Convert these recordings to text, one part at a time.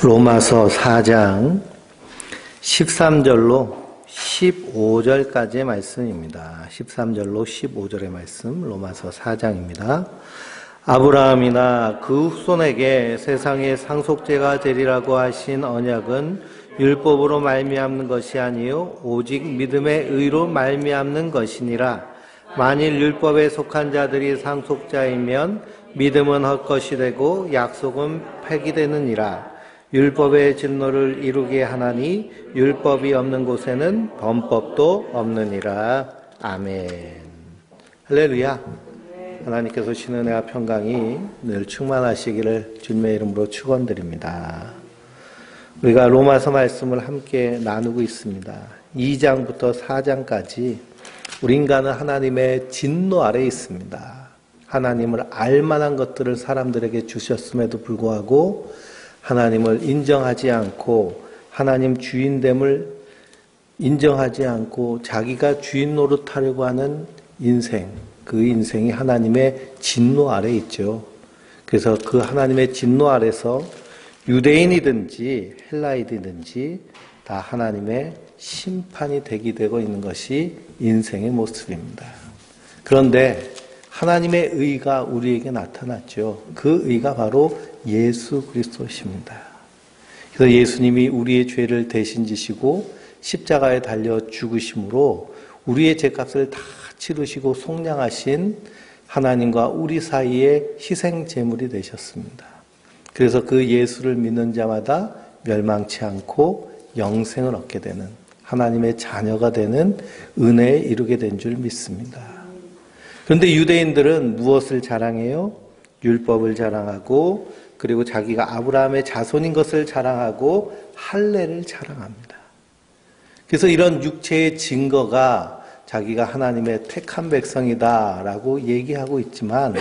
로마서 4장 13절로 15절까지의 말씀입니다. 13절로 15절의 말씀, 로마서 4장입니다. 아브라함이나 그 후손에게 세상의 상속제가 되리라고 하신 언약은 율법으로 말미암는 것이 아니요 오직 믿음의 의로 말미암는 것이니라. 만일 율법에 속한 자들이 상속자이면 믿음은 헛것이 되고 약속은 폐기되느니라. 율법의 진노를 이루게 하나니 율법이 없는 곳에는 범법도 없느니라. 아멘. 할렐루야. 하나님께서 신은혜와 평강이 늘 충만하시기를 주님의 이름으로 축원드립니다. 우리가 로마서 말씀을 함께 나누고 있습니다. 2장부터 4장까지 우리 인간은 하나님의 진노 아래에 있습니다. 하나님을 알만한 것들을 사람들에게 주셨음에도 불구하고 하나님을 인정하지 않고 하나님 주인됨을 인정하지 않고 자기가 주인 노릇하려고 하는 인생, 그 인생이 하나님의 진노 아래에 있죠. 그래서 그 하나님의 진노 아래서 유대인이든지 헬라인이든지 다 하나님의 심판이 되고 있는 것이 인생의 모습입니다. 그런데 하나님의 의가 우리에게 나타났죠. 그 의가 바로 예수 그리스도십니다. 그래서 예수님이 우리의 죄를 대신 지시고 십자가에 달려 죽으심으로 우리의 죄값을 다 치르시고 속량하신 하나님과 우리 사이에 희생 제물이 되셨습니다. 그래서 그 예수를 믿는 자마다 멸망치 않고 영생을 얻게 되는 하나님의 자녀가 되는 은혜에 이르게 된 줄 믿습니다. 그런데 유대인들은 무엇을 자랑해요? 율법을 자랑하고 그리고 자기가 아브라함의 자손인 것을 자랑하고 할례를 자랑합니다. 그래서 이런 육체의 증거가 자기가 하나님의 택한 백성이다라고 얘기하고 있지만,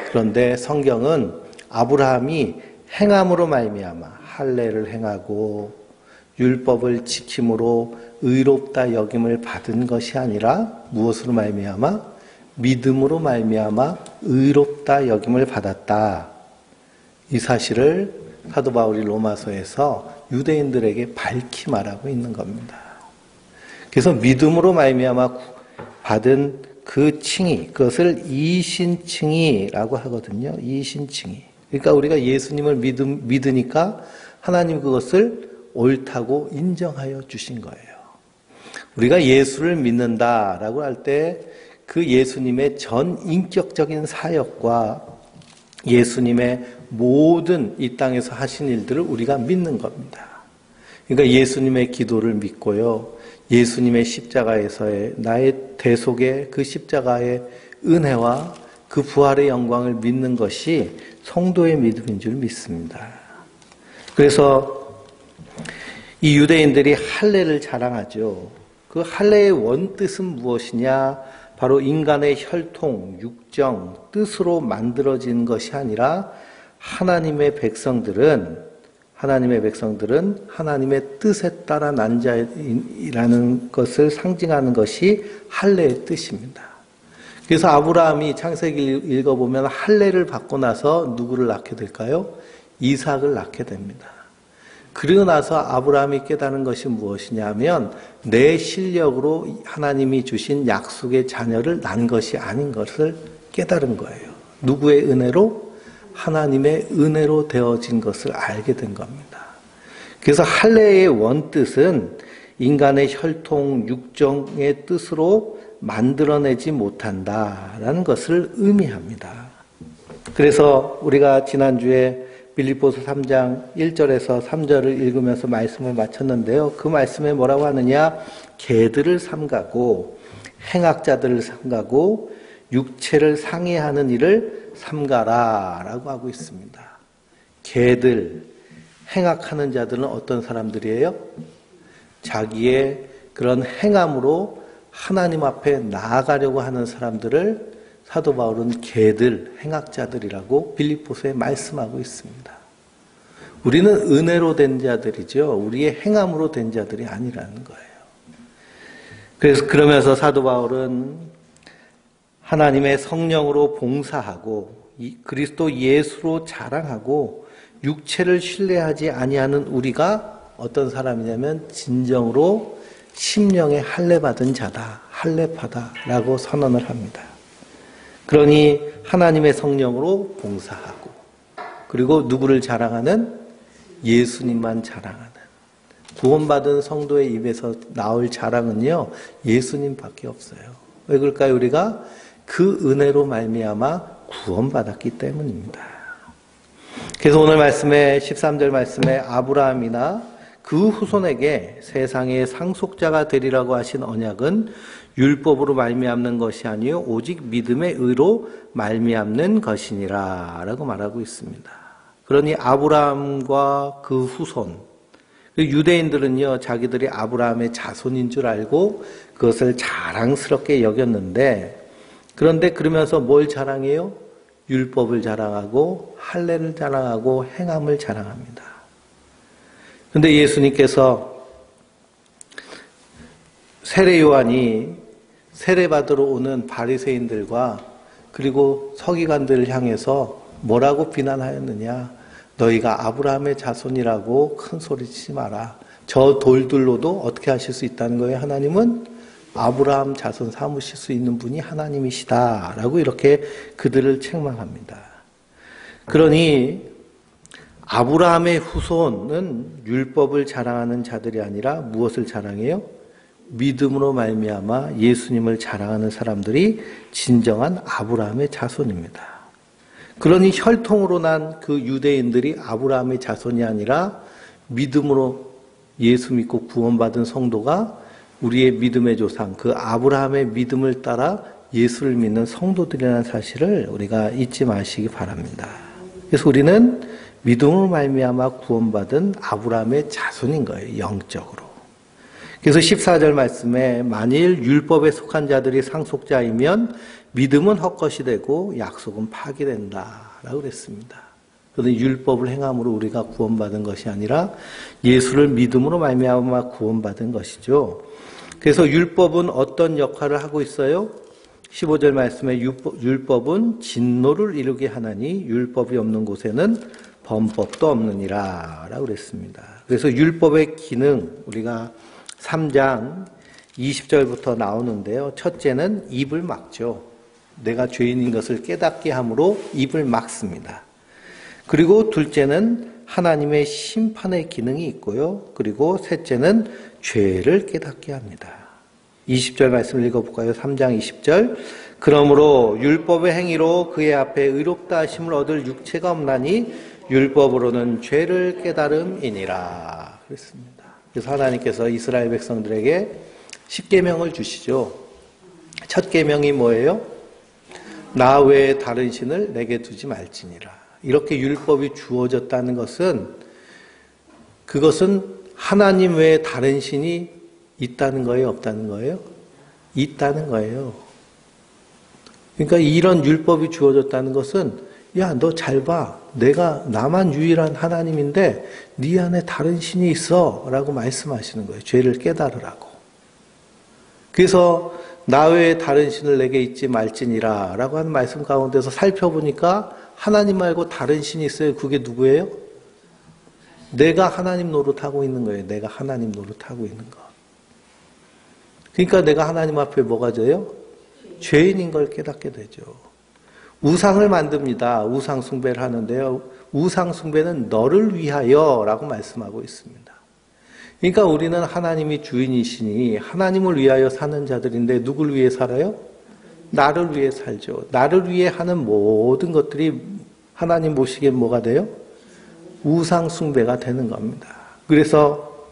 그런데 성경은 아브라함이 행함으로 말미암아 할례를 행하고 율법을 지킴으로 의롭다 여김을 받은 것이 아니라 무엇으로 말미암아? 믿음으로 말미암아 의롭다 여김을 받았다. 이 사실을 사도 바울이 로마서에서 유대인들에게 밝히 말하고 있는 겁니다. 그래서 믿음으로 말미암아 받은 그 칭의, 그것을 이신칭의라고 하거든요. 이신칭의. 그러니까 우리가 예수님을 믿으니까 하나님 그것을 옳다고 인정하여 주신 거예요. 우리가 예수를 믿는다라고 할 때 그 예수님의 전 인격적인 사역과 예수님의 모든 이 땅에서 하신 일들을 우리가 믿는 겁니다. 그러니까 예수님의 기도를 믿고요. 예수님의 십자가에서의 나의 대속의 그 십자가의 은혜와 그 부활의 영광을 믿는 것이 성도의 믿음인 줄 믿습니다. 그래서 이 유대인들이 할례를 자랑하죠. 그 할례의 원뜻은 무엇이냐? 바로 인간의 혈통, 육정, 뜻으로 만들어진 것이 아니라 하나님의 백성들은 하나님의 뜻에 따라 난 자이라는 것을 상징하는 것이 할례의 뜻입니다. 그래서 아브라함이 창세기 읽어보면 할례를 받고 나서 누구를 낳게 될까요? 이삭을 낳게 됩니다. 그러고 나서 아브라함이 깨달은 것이 무엇이냐면 내 실력으로 하나님이 주신 약속의 자녀를 낳은 것이 아닌 것을 깨달은 거예요. 누구의 은혜로? 하나님의 은혜로 되어진 것을 알게 된 겁니다. 그래서 할례의 원뜻은 인간의 혈통, 육정의 뜻으로 만들어내지 못한다라는 것을 의미합니다. 그래서 우리가 지난주에 빌립보서 3장 1절에서 3절을 읽으면서 말씀을 마쳤는데요. 그 말씀에 뭐라고 하느냐? 개들을 삼가고 행악자들을 삼가고 육체를 상해하는 일을 삼가라 라고 하고 있습니다. 개들, 행악하는 자들은 어떤 사람들이에요? 자기의 그런 행함으로 하나님 앞에 나아가려고 하는 사람들을 사도 바울은 개들, 행악자들이라고 빌립보서에 말씀하고 있습니다. 우리는 은혜로 된 자들이죠. 우리의 행함으로 된 자들이 아니라는 거예요. 그래서 그러면서 사도 바울은 하나님의 성령으로 봉사하고 그리스도 예수로 자랑하고 육체를 신뢰하지 아니하는 우리가 어떤 사람이냐면 진정으로 심령의 할례 받은 자다, 할례파다라고 선언을 합니다. 그러니 하나님의 성령으로 봉사하고, 그리고 누구를 자랑하는? 예수님만 자랑하는, 구원받은 성도의 입에서 나올 자랑은요, 예수님밖에 없어요. 왜 그럴까요? 우리가 그 은혜로 말미암아 구원받았기 때문입니다. 그래서 오늘 말씀에 13절 말씀에 아브라함이나 그 후손에게 세상의 상속자가 되리라고 하신 언약은 율법으로 말미암는 것이 아니요 오직 믿음의 의로 말미암는 것이니라 라고 말하고 있습니다. 그러니 아브라함과 그 후손, 유대인들은요 자기들이 아브라함의 자손인 줄 알고 그것을 자랑스럽게 여겼는데, 그런데 그러면서 뭘 자랑해요? 율법을 자랑하고 할례를 자랑하고 행함을 자랑합니다. 그런데 예수님께서 세례 요한이 세례받으러 오는 바리새인들과 그리고 서기관들을 향해서 뭐라고 비난하였느냐? 너희가 아브라함의 자손이라고 큰 소리치지 마라. 저 돌들로도 어떻게 하실 수 있다는 거예요? 하나님은 아브라함 자손 삼으실 수 있는 분이 하나님이시다 라고 이렇게 그들을 책망합니다. 그러니 아브라함의 후손은 율법을 자랑하는 자들이 아니라 무엇을 자랑해요? 믿음으로 말미암아 예수님을 자랑하는 사람들이 진정한 아브라함의 자손입니다. 그러니 혈통으로 난 그 유대인들이 아브라함의 자손이 아니라 믿음으로 예수 믿고 구원받은 성도가 우리의 믿음의 조상, 그 아브라함의 믿음을 따라 예수를 믿는 성도들이라는 사실을 우리가 잊지 마시기 바랍니다. 그래서 우리는 믿음으로 말미암아 구원받은 아브라함의 자손인 거예요, 영적으로. 그래서 14절 말씀에 만일 율법에 속한 자들이 상속자이면 믿음은 헛것이 되고 약속은 파기된다라고 그랬습니다. 그런데 율법을 행함으로 우리가 구원받은 것이 아니라 예수를 믿음으로 말미암아 구원받은 것이죠. 그래서 율법은 어떤 역할을 하고 있어요? 15절 말씀에 율법은 진노를 이루게 하나니 율법이 없는 곳에는 범법도 없느니라 라고 그랬습니다. 그래서 율법의 기능, 우리가 3장 20절부터 나오는데요. 첫째는 입을 막죠. 내가 죄인인 것을 깨닫게 함으로 입을 막습니다. 그리고 둘째는 하나님의 심판의 기능이 있고요. 그리고 셋째는 죄를 깨닫게 합니다. 20절 말씀을 읽어볼까요? 3장 20절. 그러므로 율법의 행위로 그의 앞에 의롭다 하심을 얻을 육체가 없나니 율법으로는 죄를 깨달음이니라. 그랬습니다. 그래서 하나님께서 이스라엘 백성들에게 10계명을 주시죠. 첫 계명이 뭐예요? 나 외에 다른 신을 내게 두지 말지니라. 이렇게 율법이 주어졌다는 것은, 그것은 하나님 외에 다른 신이 있다는 거예요? 없다는 거예요? 있다는 거예요. 그러니까 이런 율법이 주어졌다는 것은, 야, 너 잘 봐. 내가 나만 유일한 하나님인데 네 안에 다른 신이 있어 라고 말씀하시는 거예요. 죄를 깨달으라고. 그래서 나 외에 다른 신을 내게 잊지 말지니라 라고 하는 말씀 가운데서 살펴보니까 하나님 말고 다른 신이 있어요. 그게 누구예요? 내가 하나님 노릇하고 있는 거예요. 내가 하나님 노릇하고 있는 것. 그러니까 내가 하나님 앞에 뭐가 돼요? 죄인인 걸 깨닫게 되죠. 우상을 만듭니다. 우상 숭배를 하는데요. 우상 숭배는 너를 위하여 라고 말씀하고 있습니다. 그러니까 우리는 하나님이 주인이시니 하나님을 위하여 사는 자들인데 누굴 위해 살아요? 나를 위해 살죠. 나를 위해 하는 모든 것들이 하나님 보시기엔 뭐가 돼요? 우상 숭배가 되는 겁니다. 그래서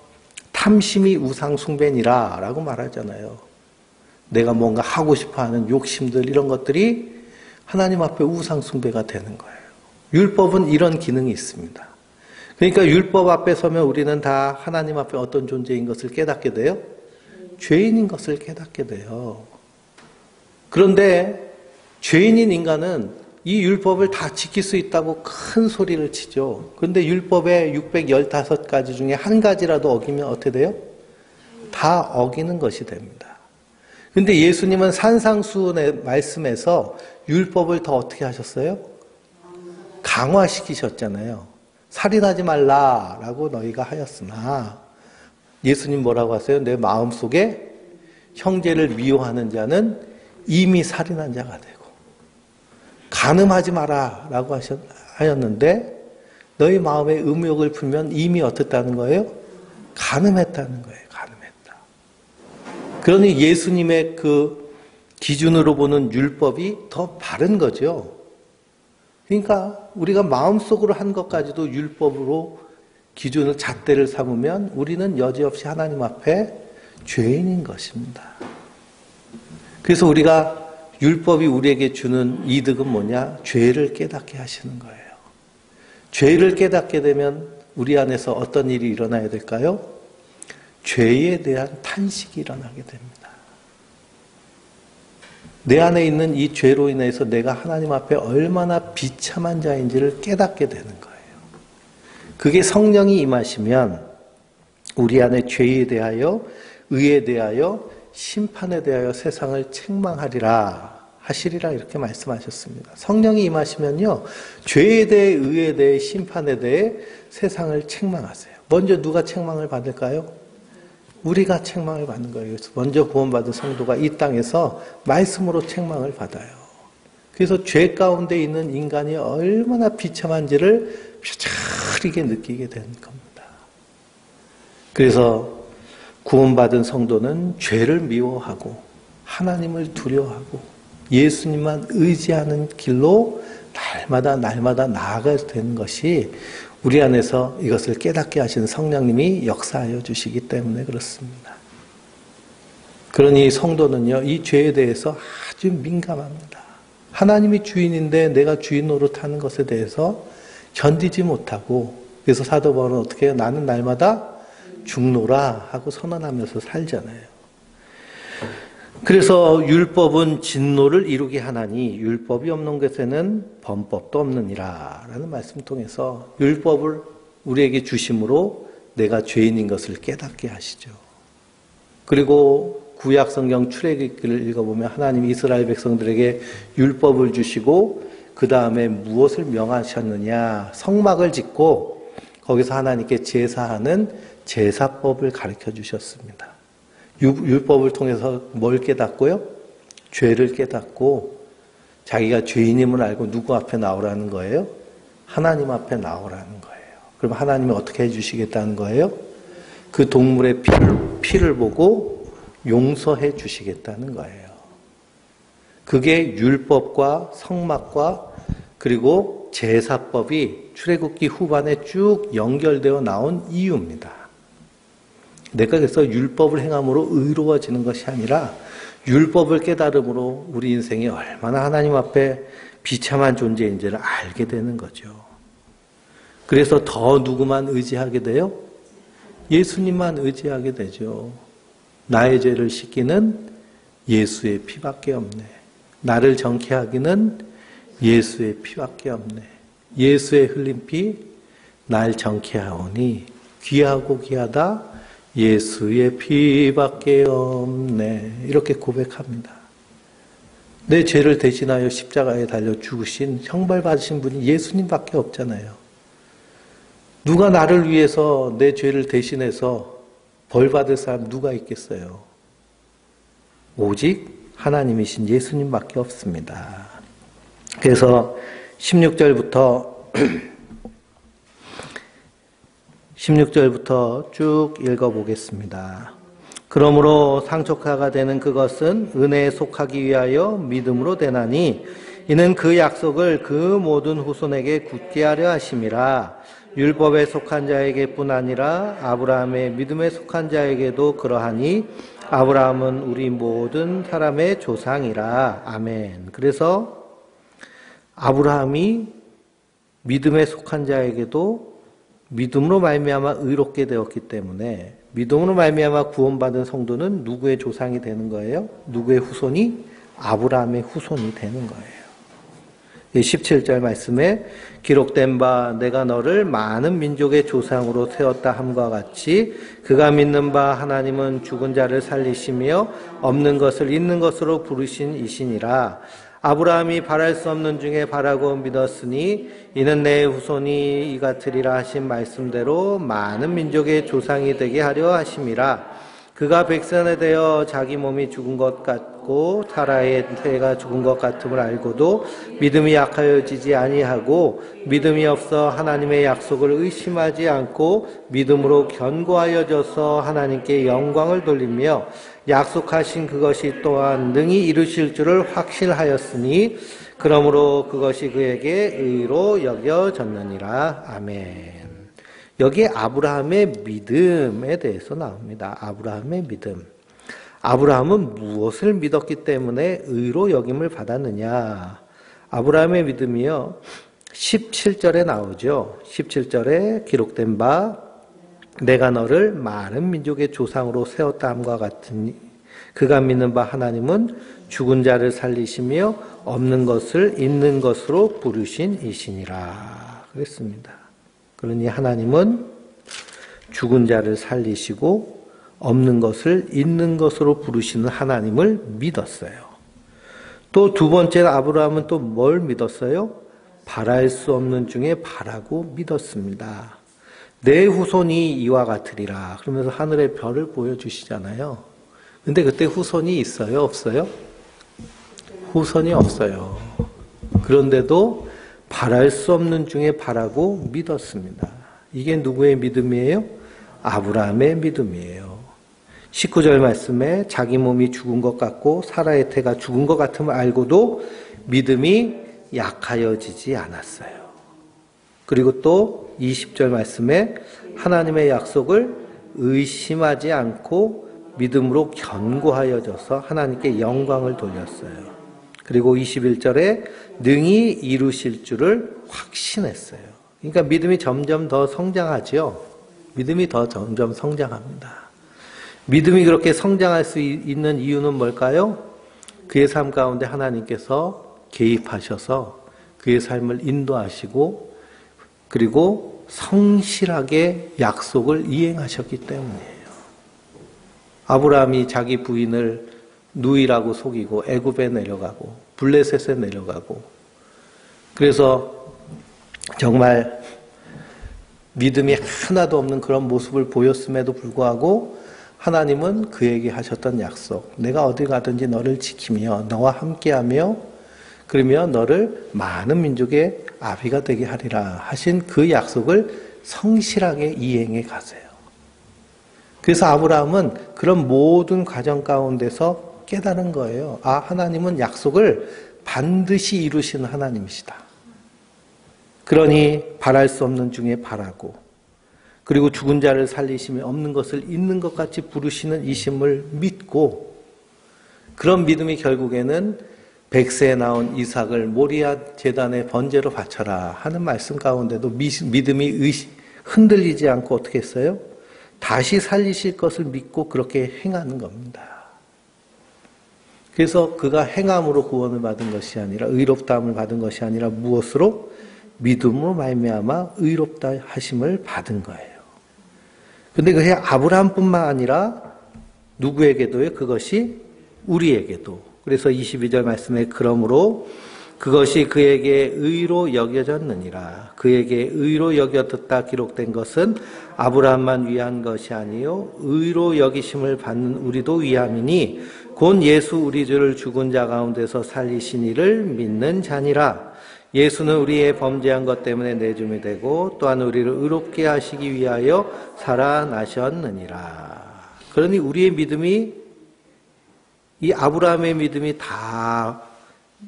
탐심이 우상 숭배니라 라고 말하잖아요. 내가 뭔가 하고 싶어하는 욕심들, 이런 것들이 하나님 앞에 우상 숭배가 되는 거예요. 율법은 이런 기능이 있습니다. 그러니까 율법 앞에 서면 우리는 다 하나님 앞에 어떤 존재인 것을 깨닫게 돼요? 죄인인 것을 깨닫게 돼요. 그런데 죄인인 인간은 이 율법을 다 지킬 수 있다고 큰 소리를 치죠. 그런데 율법의 615가지 중에 한 가지라도 어기면 어떻게 돼요? 다 어기는 것이 됩니다. 그런데 예수님은 산상수훈의 말씀에서 율법을 더 어떻게 하셨어요? 강화시키셨잖아요. 살인하지 말라라고 너희가 하였으나 예수님 뭐라고 하세요? 내 마음속에 형제를 미워하는 자는 이미 살인한 자가 되고 간음하지 마라라고 하였는데 너희 마음에 음욕을 풀면 이미 어떻다는 거예요? 간음했다는 거예요. 간음했다. 그러니 예수님의 그 기준으로 보는 율법이 더 바른 거죠. 그러니까 우리가 마음속으로 한 것까지도 율법으로 기준을 잣대를 삼으면 우리는 여지없이 하나님 앞에 죄인인 것입니다. 그래서 우리가 율법이 우리에게 주는 이득은 뭐냐? 죄를 깨닫게 하시는 거예요. 죄를 깨닫게 되면 우리 안에서 어떤 일이 일어나야 될까요? 죄에 대한 탄식이 일어나게 됩니다. 내 안에 있는 이 죄로 인해서 내가 하나님 앞에 얼마나 비참한 자인지를 깨닫게 되는 거예요. 그게 성령이 임하시면 우리 안에 죄에 대하여, 의에 대하여, 심판에 대하여 세상을 책망하리라 하시리라 이렇게 말씀하셨습니다. 성령이 임하시면요, 죄에 대해, 의에 대해, 심판에 대해 세상을 책망하세요. 먼저 누가 책망을 받을까요? 우리가 책망을 받는 거예요. 그래서 먼저 구원받은 성도가 이 땅에서 말씀으로 책망을 받아요. 그래서 죄 가운데 있는 인간이 얼마나 비참한지를 뼈저리게 느끼게 되는 겁니다. 그래서 구원받은 성도는 죄를 미워하고 하나님을 두려워하고 예수님만 의지하는 길로 날마다 나아가야 되는 것이 우리 안에서 이것을 깨닫게 하시는 성령님이 역사하여 주시기 때문에 그렇습니다. 그러니 성도는요, 이 죄에 대해서 아주 민감합니다. 하나님이 주인인데 내가 주인 노릇하는 것에 대해서 견디지 못하고, 그래서 사도 바울은 어떻게 해요? 나는 날마다 죽노라 하고 선언하면서 살잖아요. 그래서 율법은 진노를 이루게 하나니 율법이 없는 것에는 범법도 없느니라 라는 말씀 통해서 율법을 우리에게 주심으로 내가 죄인인 것을 깨닫게 하시죠. 그리고 구약 성경 출애굽기를 읽어보면 하나님이 이스라엘 백성들에게 율법을 주시고 그 다음에 무엇을 명하셨느냐, 성막을 짓고 거기서 하나님께 제사하는 제사법을 가르쳐 주셨습니다. 율법을 통해서 뭘 깨닫고요? 죄를 깨닫고 자기가 죄인임을 알고 누구 앞에 나오라는 거예요? 하나님 앞에 나오라는 거예요. 그럼 하나님이 어떻게 해주시겠다는 거예요? 그 동물의 피를 보고 용서해 주시겠다는 거예요. 그게 율법과 성막과 그리고 제사법이 출애굽기 후반에 쭉 연결되어 나온 이유입니다. 내가 그래서 율법을 행함으로 의로워지는 것이 아니라 율법을 깨달음으로 우리 인생이 얼마나 하나님 앞에 비참한 존재인지를 알게 되는 거죠. 그래서 더 누구만 의지하게 돼요? 예수님만 의지하게 되죠. 나의 죄를 씻기는 예수의 피밖에 없네. 나를 정케 하기는 예수의 피밖에 없네. 예수의 흘린 피, 날 정케 하오니 귀하고 귀하다 예수의 피밖에 없네. 이렇게 고백합니다. 내 죄를 대신하여 십자가에 달려 죽으신, 형벌 받으신 분이 예수님밖에 없잖아요. 누가 나를 위해서 내 죄를 대신해서 벌 받을 사람 누가 있겠어요? 오직 하나님이신 예수님밖에 없습니다. 그래서 16절부터 쭉 읽어보겠습니다. 그러므로 상속자가 되는 그것은 은혜에 속하기 위하여 믿음으로 되나니 이는 그 약속을 그 모든 후손에게 굳게 하려 하심이라. 율법에 속한 자에게뿐 아니라 아브라함의 믿음에 속한 자에게도 그러하니 아브라함은 우리 모든 사람의 조상이라. 아멘. 그래서 아브라함이 믿음에 속한 자에게도 믿음으로 말미암아 의롭게 되었기 때문에 믿음으로 말미암아 구원받은 성도는 누구의 조상이 되는 거예요? 누구의 후손이? 아브라함의 후손이 되는 거예요. 17절 말씀에 기록된 바 내가 너를 많은 민족의 조상으로 세웠다 함과 같이 그가 믿는 바 하나님은 죽은 자를 살리시며 없는 것을 있는 것으로 부르신 이시니라. 아브라함이 바랄 수 없는 중에 바라고 믿었으니 이는 내 후손이 이 같으리라 하신 말씀대로 많은 민족의 조상이 되게 하려 하심이라. 그가 백선에 대어 자기 몸이 죽은 것 같고 사라의 태가 죽은 것 같음을 알고도 믿음이 약하여지지 아니하고 믿음이 없어 하나님의 약속을 의심하지 않고 믿음으로 견고하여져서 하나님께 영광을 돌리며 약속하신 그것이 또한 능히 이루실 줄을 확실하였으니 그러므로 그것이 그에게 의로 여겨졌느니라. 아멘. 여기에 아브라함의 믿음에 대해서 나옵니다. 아브라함의 믿음. 아브라함은 무엇을 믿었기 때문에 의로 여김을 받았느냐. 아브라함의 믿음이요. 17절에 나오죠. 17절에 기록된 바 내가 너를 많은 민족의 조상으로 세웠다 함과 같으니 그가 믿는 바 하나님은 죽은 자를 살리시며 없는 것을 있는 것으로 부르신 이시니라. 그랬습니다. 그러니 하나님은 죽은 자를 살리시고 없는 것을 있는 것으로 부르시는 하나님을 믿었어요. 또 두 번째는 아브라함은 또 뭘 믿었어요? 바랄 수 없는 중에 바라고 믿었습니다. 내 후손이 이와 같으리라. 그러면서 하늘의 별을 보여주시잖아요. 근데 그때 후손이 있어요? 없어요? 후손이 없어요. 그런데도 바랄 수 없는 중에 바라고 믿었습니다. 이게 누구의 믿음이에요? 아브라함의 믿음이에요. 19절 말씀에 자기 몸이 죽은 것 같고 사라의 태가 죽은 것 같음을 알고도 믿음이 약하여지지 않았어요. 그리고 또 20절 말씀에 하나님의 약속을 의심하지 않고 믿음으로 견고하여져서 하나님께 영광을 돌렸어요. 그리고 21절에 능히 이루실 줄을 확신했어요. 그러니까 믿음이 점점 더 성장하죠. 믿음이 더 점점 성장합니다. 믿음이 그렇게 성장할 수 있는 이유는 뭘까요? 그의 삶 가운데 하나님께서 개입하셔서 그의 삶을 인도하시고 그리고 성실하게 약속을 이행하셨기 때문이에요. 아브라함이 자기 부인을 누이라고 속이고 애굽에 내려가고 블레셋에 내려가고 그래서 정말 믿음이 하나도 없는 그런 모습을 보였음에도 불구하고 하나님은 그에게 하셨던 약속, 내가 어디 가든지 너를 지키며 너와 함께하며 그러면 너를 많은 민족의 아비가 되게 하리라 하신 그 약속을 성실하게 이행해 가세요. 그래서 아브라함은 그런 모든 과정 가운데서 깨달은 거예요. 아, 하나님은 약속을 반드시 이루시는 하나님이시다. 그러니 바랄 수 없는 중에 바라고 그리고 죽은 자를 살리시며 없는 것을 있는 것 같이 부르시는 이심을 믿고 그런 믿음이 결국에는 백세에 나온 이삭을 모리아 제단의 번제로 바쳐라 하는 말씀 가운데도 믿음이 흔들리지 않고 어떻게 했어요? 다시 살리실 것을 믿고 그렇게 행하는 겁니다. 그래서 그가 행함으로 구원을 받은 것이 아니라 의롭다함을 받은 것이 아니라 무엇으로? 믿음으로 말미암아 의롭다 하심을 받은 거예요. 근데 그게 아브라함뿐만 아니라 누구에게도요? 그것이 우리에게도. 그래서 22절 말씀에 그러므로 그것이 그에게 의로 여겨졌느니라. 그에게 의로 여겨졌다 기록된 것은 아브라함만 위한 것이 아니요 의로 여기심을 받는 우리도 위함이니 곧 예수 우리 주를 죽은 자 가운데서 살리신 이를 믿는 자니라. 예수는 우리의 범죄한 것 때문에 내줌이 되고 또한 우리를 의롭게 하시기 위하여 살아나셨느니라. 그러니 우리의 믿음이 이 아브라함의 믿음이 다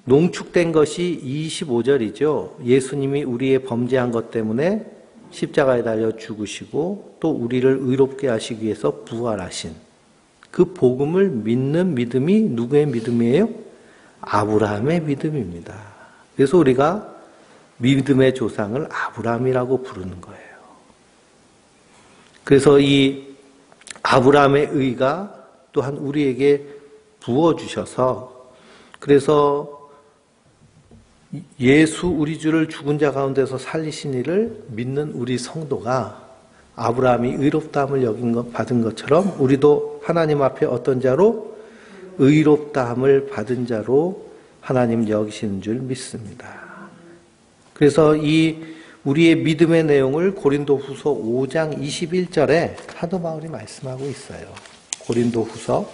농축된 것이 25절이죠. 예수님이 우리의 범죄한 것 때문에 십자가에 달려 죽으시고 또 우리를 의롭게 하시기 위해서 부활하신 그 복음을 믿는 믿음이 누구의 믿음이에요? 아브라함의 믿음입니다. 그래서 우리가 믿음의 조상을 아브라함이라고 부르는 거예요. 그래서 이 아브라함의 의가 또한 우리에게 부어주셔서 그래서 예수 우리 주를 죽은 자 가운데서 살리신 이를 믿는 우리 성도가 아브라함이 의롭다함을 받은 것처럼 우리도 하나님 앞에 어떤 자로? 의롭다함을 받은 자로 하나님 여기시는 줄 믿습니다. 그래서 이 우리의 믿음의 내용을 고린도후서 5장 21절에 사도 바울이 말씀하고 있어요. 고린도후서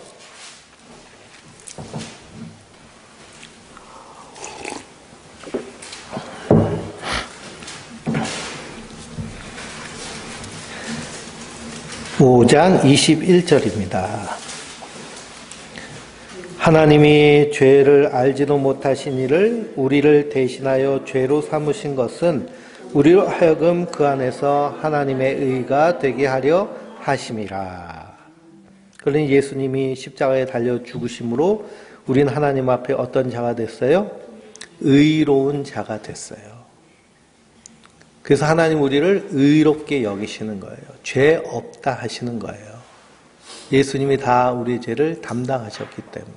5장 21절입니다. 하나님이 죄를 알지도 못하신 이를 우리를 대신하여 죄로 삼으신 것은 우리로 하여금 그 안에서 하나님의 의가 되게 하려 하심이라. 그러니 예수님이 십자가에 달려 죽으심으로 우린 하나님 앞에 어떤 자가 됐어요? 의로운 자가 됐어요. 그래서 하나님 우리를 의롭게 여기시는 거예요. 죄 없다 하시는 거예요. 예수님이 다 우리의 죄를 담당하셨기 때문에.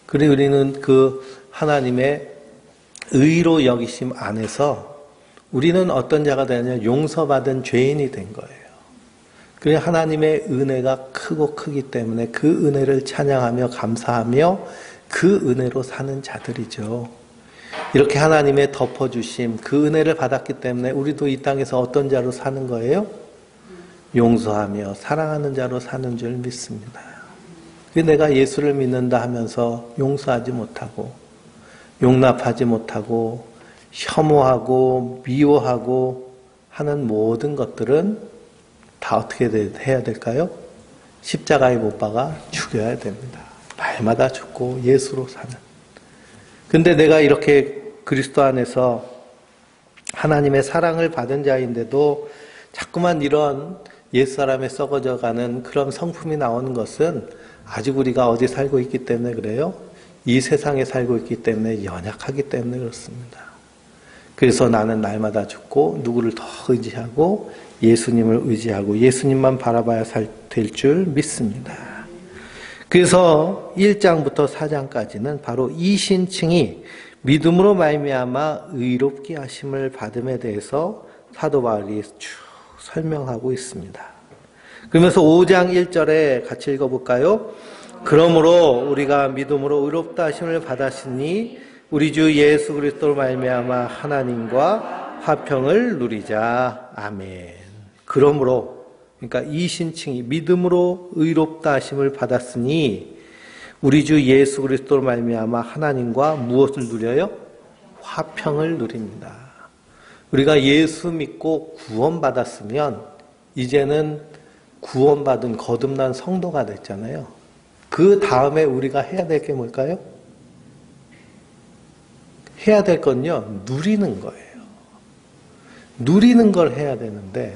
그리고 우리는 그 하나님의 의로 여기심 안에서 우리는 어떤 자가 되느냐? 용서받은 죄인이 된 거예요. 그래서 하나님의 은혜가 크고 크기 때문에 그 은혜를 찬양하며 감사하며 그 은혜로 사는 자들이죠. 이렇게 하나님의 덮어주심, 그 은혜를 받았기 때문에 우리도 이 땅에서 어떤 자로 사는 거예요? 용서하며 사랑하는 자로 사는 줄 믿습니다. 내가 예수를 믿는다 하면서 용서하지 못하고 용납하지 못하고 혐오하고 미워하고 하는 모든 것들은 다 어떻게 해야 될까요? 십자가에 못 박아 죽여야 됩니다. 날마다 죽고 예수로 사는. 근데 내가 이렇게 그리스도 안에서 하나님의 사랑을 받은 자인데도 자꾸만 이런 옛사람에 썩어져가는 그런 성품이 나오는 것은 아직 우리가 어디 살고 있기 때문에 그래요? 이 세상에 살고 있기 때문에 연약하기 때문에 그렇습니다. 그래서 나는 날마다 죽고 누구를 더 의지하고 예수님을 의지하고 예수님만 바라봐야 될 줄 믿습니다. 그래서 1장부터 4장까지는 바로 이 신층이 믿음으로 말미암아 의롭게 하심을 받음에 대해서 사도 바울이 쭉 설명하고 있습니다. 그러면서 5장 1절에 같이 읽어볼까요? 그러므로 우리가 믿음으로 의롭다 하심을 받았으니 우리 주 예수 그리스도로 말미암아 하나님과 화평을 누리자. 아멘. 그러므로 그러니까 이 신칭이 믿음으로 의롭다 하심을 받았으니 우리 주 예수 그리스도로 말미암아 하나님과 무엇을 누려요? 화평을 누립니다. 우리가 예수 믿고 구원받았으면 이제는 구원받은 거듭난 성도가 됐잖아요. 그 다음에 우리가 해야 될 게 뭘까요? 해야 될 건요, 누리는 거예요. 누리는 걸 해야 되는데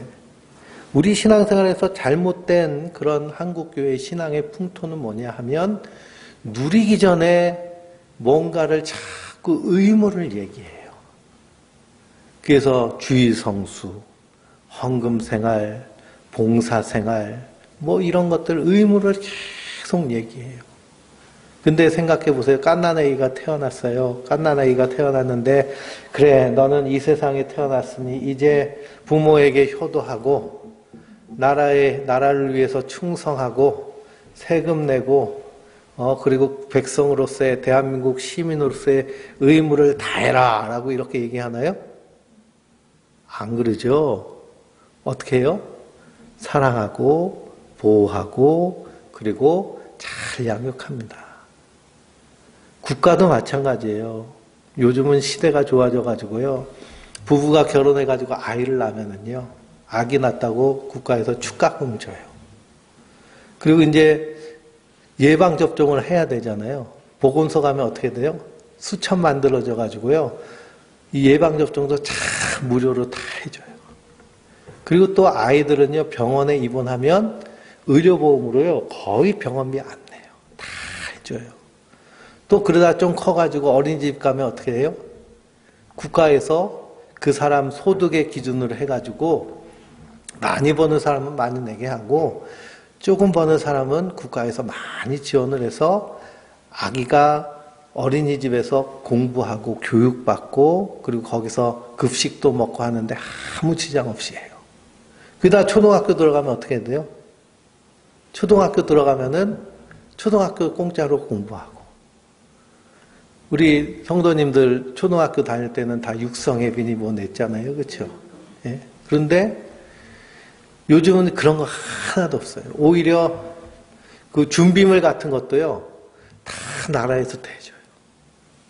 우리 신앙생활에서 잘못된 그런 한국교회 신앙의 풍토는 뭐냐 하면 누리기 전에 뭔가를 자꾸 의무를 얘기해요. 그래서 주일성수, 헌금생활, 봉사생활 뭐 이런 것들 의무를 계속 얘기해요. 근데 생각해 보세요. 갓난아이가 태어났어요. 갓난아이가 태어났는데 그래 너는 이 세상에 태어났으니 이제 부모에게 효도하고 나라를 위해서 충성하고 세금 내고 그리고 백성으로서의 대한민국 시민으로서의 의무를 다해라 라고 이렇게 얘기하나요? 안 그러죠. 어떻게 해요? 사랑하고 보호하고 그리고 잘 양육합니다. 국가도 마찬가지예요. 요즘은 시대가 좋아져 가지고요. 부부가 결혼해 가지고 아이를 낳으면은요. 아기 낳았다고 국가에서 축가금을 줘요. 그리고 이제 예방접종을 해야 되잖아요. 보건소 가면 어떻게 돼요? 수첩 만들어져 가지고요. 이 예방접종도 참 무료로 다 해줘요. 그리고 또 아이들은요, 병원에 입원하면 의료보험으로요, 거의 병원비 안 내요. 다 해줘요. 또 그러다 좀 커가지고 어린이집 가면 어떻게 해요? 국가에서 그 사람 소득의 기준으로 해가지고 많이 버는 사람은 많이 내게 하고 조금 버는 사람은 국가에서 많이 지원을 해서 아기가 어린이집에서 공부하고 교육받고 그리고 거기서 급식도 먹고 하는데 아무 지장 없이 해요. 그러다 초등학교 들어가면 어떻게 돼요? 초등학교 들어가면은 초등학교 공짜로 공부하고 우리 성도님들 초등학교 다닐 때는 다 육성예비니 뭐 냈잖아요. 그렇죠? 예? 그런데 요즘은 그런 거 하나도 없어요. 오히려 그 준비물 같은 것도요. 다 나라에서 대줘요.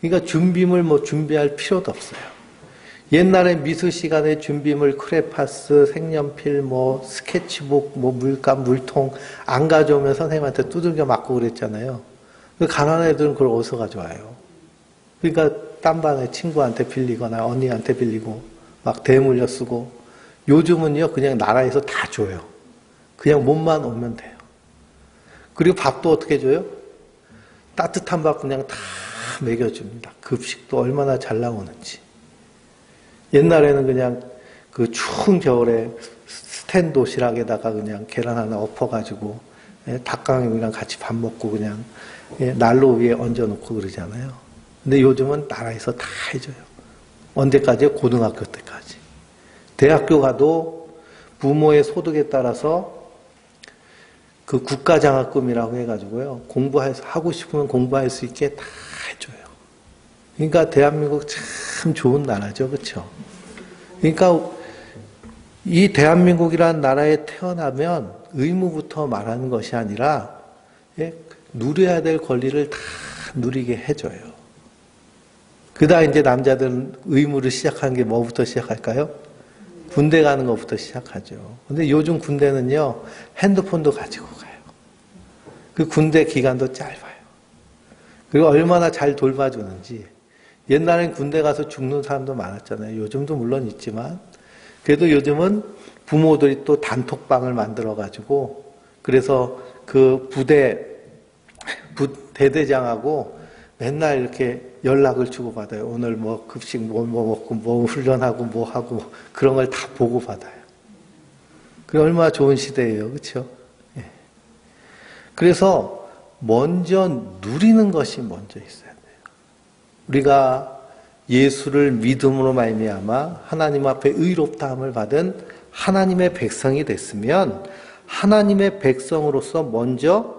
그러니까 준비물 뭐 준비할 필요도 없어요. 옛날에 미술 시간에 준비물 크레파스, 색연필, 뭐 스케치북, 뭐 물감, 물통 안 가져오면 선생님한테 두들겨 맞고 그랬잖아요. 가난한 애들은 그걸 어디서 가져와요? 그러니까 딴 반에 친구한테 빌리거나 언니한테 빌리고 막 대물려 쓰고 요즘은요 그냥 나라에서 다 줘요. 그냥 몸만 오면 돼요. 그리고 밥도 어떻게 줘요? 따뜻한 밥 그냥 다 먹여줍니다. 급식도 얼마나 잘 나오는지. 옛날에는 그냥 그 추운 겨울에 스텐 도시락에다가 그냥 계란 하나 엎어가지고 닭강정이랑 같이 밥 먹고 그냥 난로 위에 얹어놓고 그러잖아요. 근데 요즘은 나라에서 다 해줘요. 언제까지요? 고등학교 때까지. 대학교 가도 부모의 소득에 따라서 그 국가장학금이라고 해가지고요. 하고 싶으면 공부할 수 있게 다 해줘요. 그러니까 대한민국 참 좋은 나라죠. 그렇죠? 그러니까 이 대한민국이라는 나라에 태어나면 의무부터 말하는 것이 아니라 누려야 될 권리를 다 누리게 해줘요. 그다 이제 남자들은 의무를 시작하는 게 뭐부터 시작할까요? 군대 가는 것부터 시작하죠. 근데 요즘 군대는요, 핸드폰도 가지고 가요. 그 군대 기간도 짧아요. 그리고 얼마나 잘 돌봐주는지. 옛날엔 군대 가서 죽는 사람도 많았잖아요. 요즘도 물론 있지만. 그래도 요즘은 부모들이 또 단톡방을 만들어가지고, 그래서 그 대대장하고 맨날 이렇게 연락을 주고받아요. 오늘 뭐 급식 뭐 먹고 뭐 훈련하고 뭐 하고 그런 걸 다 보고받아요. 그 얼마나 좋은 시대예요. 그렇죠? 예. 그래서 먼저 누리는 것이 먼저 있어야 돼요. 우리가 예수를 믿음으로 말미암아 하나님 앞에 의롭다함을 받은 하나님의 백성이 됐으면 하나님의 백성으로서 먼저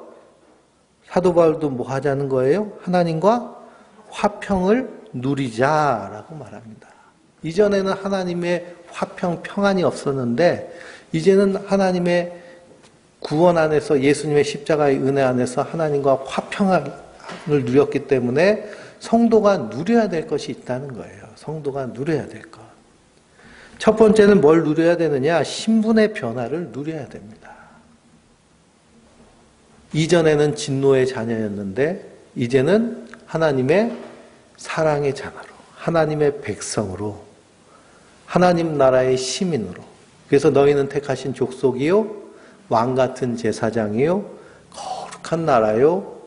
사도 바울도 뭐 하자는 거예요? 하나님과 화평을 누리자라고 말합니다. 이전에는 하나님의 화평, 평안이 없었는데 이제는 하나님의 구원 안에서 예수님의 십자가의 은혜 안에서 하나님과 화평을 누렸기 때문에 성도가 누려야 될 것이 있다는 거예요. 성도가 누려야 될 것. 첫 번째는 뭘 누려야 되느냐? 신분의 변화를 누려야 됩니다. 이전에는 진노의 자녀였는데 이제는 하나님의 사랑의 자녀로, 하나님의 백성으로, 하나님 나라의 시민으로. 그래서 너희는 택하신 족속이요, 왕같은 제사장이요, 거룩한 나라요,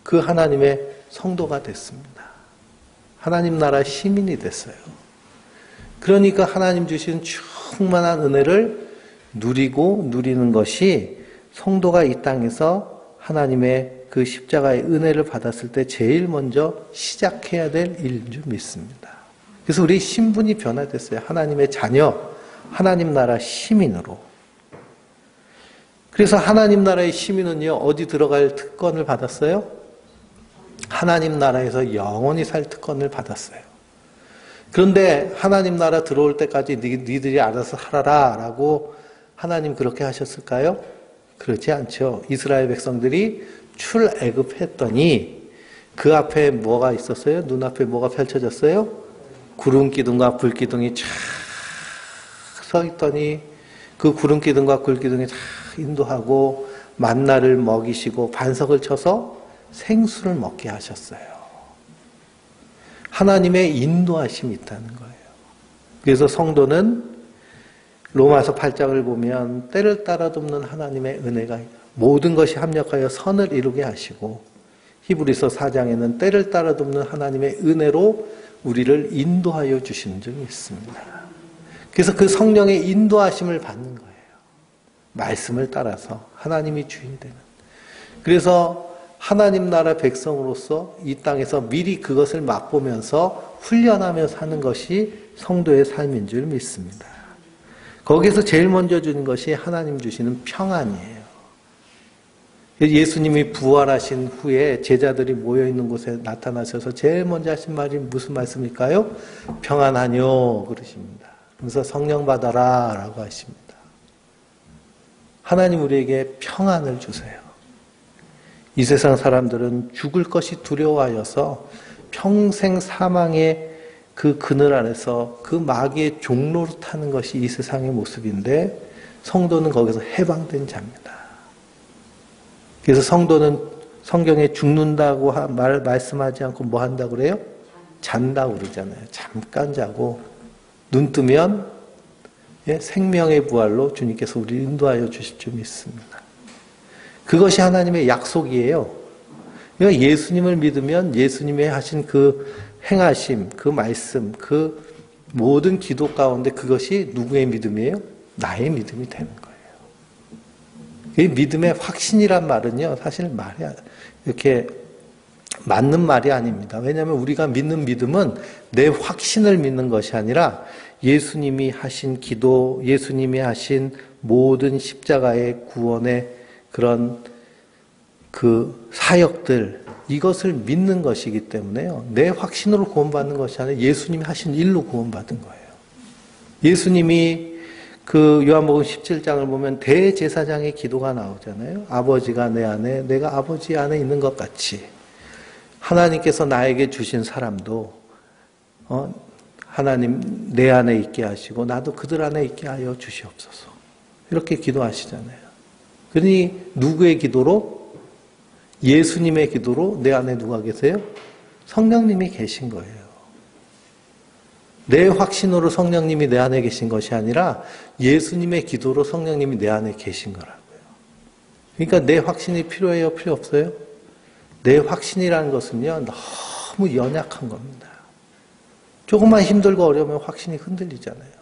그 하나님의 성도가 됐습니다. 하나님 나라 시민이 됐어요. 그러니까 하나님 주신 충만한 은혜를 누리고 누리는 것이 성도가 이 땅에서 하나님의 그 십자가의 은혜를 받았을 때 제일 먼저 시작해야 될 일인 줄 믿습니다. 그래서 우리 신분이 변화됐어요. 하나님의 자녀, 하나님 나라 시민으로. 그래서 하나님 나라의 시민은요, 어디 들어갈 특권을 받았어요? 하나님 나라에서 영원히 살 특권을 받았어요. 그런데 하나님 나라 들어올 때까지 니들이 알아서 살아라 라고 하나님 그렇게 하셨을까요? 그렇지 않죠. 이스라엘 백성들이 출애굽했더니 그 앞에 뭐가 있었어요? 눈앞에 뭐가 펼쳐졌어요? 구름 기둥과 불 기둥이 쫙 서 있더니 그 구름 기둥과 불 기둥이 쫙 인도하고 만나를 먹이시고 반석을 쳐서 생수를 먹게 하셨어요. 하나님의 인도하심이 있다는 거예요. 그래서 성도는 로마서 8장을 보면 때를 따라 돕는 하나님의 은혜가 모든 것이 합력하여 선을 이루게 하시고 히브리서 4장에는 때를 따라 돕는 하나님의 은혜로 우리를 인도하여 주시는 점이 있습니다. 그래서 그 성령의 인도하심을 받는 거예요. 말씀을 따라서 하나님이 주인이 되는. 그래서 하나님 나라 백성으로서 이 땅에서 미리 그것을 맛보면서 훈련하며 사는 것이 성도의 삶인 줄 믿습니다. 거기서 제일 먼저 주는 것이 하나님 주시는 평안이에요. 예수님이 부활하신 후에 제자들이 모여있는 곳에 나타나셔서 제일 먼저 하신 말이 무슨 말씀일까요? 평안하뇨 그러십니다. 그래서 성령 받아라 라고 하십니다. 하나님 우리에게 평안을 주세요. 이 세상 사람들은 죽을 것이 두려워하여서 평생 사망의 그 그늘 안에서 그 마귀의 종로로 타는 것이 이 세상의 모습인데 성도는 거기서 해방된 자입니다. 그래서 성도는 성경에 죽는다고 말씀하지 않고 뭐 한다고 그래요? 잔다고 그러잖아요. 잠깐 자고 눈 뜨면 생명의 부활로 주님께서 우리를 인도하여 주실 줄 믿습니다. 그것이 하나님의 약속이에요. 그러니까 예수님을 믿으면 예수님의 하신 그 행하심, 그 말씀, 그 모든 기도 가운데 그것이 누구의 믿음이에요? 나의 믿음이 되는 거예요. 이 믿음의 확신이란 말은요, 사실 말이 이렇게 맞는 말이 아닙니다. 왜냐하면 우리가 믿는 믿음은 내 확신을 믿는 것이 아니라 예수님이 하신 기도, 예수님이 하신 모든 십자가의 구원의 그런 그 사역들, 이것을 믿는 것이기 때문에요. 내 확신으로 구원받는 것이 아니라 예수님이 하신 일로 구원받은 거예요. 예수님이 그 요한복음 17장을 보면 대제사장의 기도가 나오잖아요. 아버지가 내 안에, 내가 아버지 안에 있는 것 같이 하나님께서 나에게 주신 사람도 하나님 내 안에 있게 하시고 나도 그들 안에 있게 하여 주시옵소서. 이렇게 기도하시잖아요. 그러니 누구의 기도로? 예수님의 기도로 내 안에 누가 계세요? 성령님이 계신 거예요. 내 확신으로 성령님이 내 안에 계신 것이 아니라 예수님의 기도로 성령님이 내 안에 계신 거라고요. 그러니까 내 확신이 필요해요? 필요 없어요? 내 확신이라는 것은요, 너무 연약한 겁니다. 조금만 힘들고 어려우면 확신이 흔들리잖아요.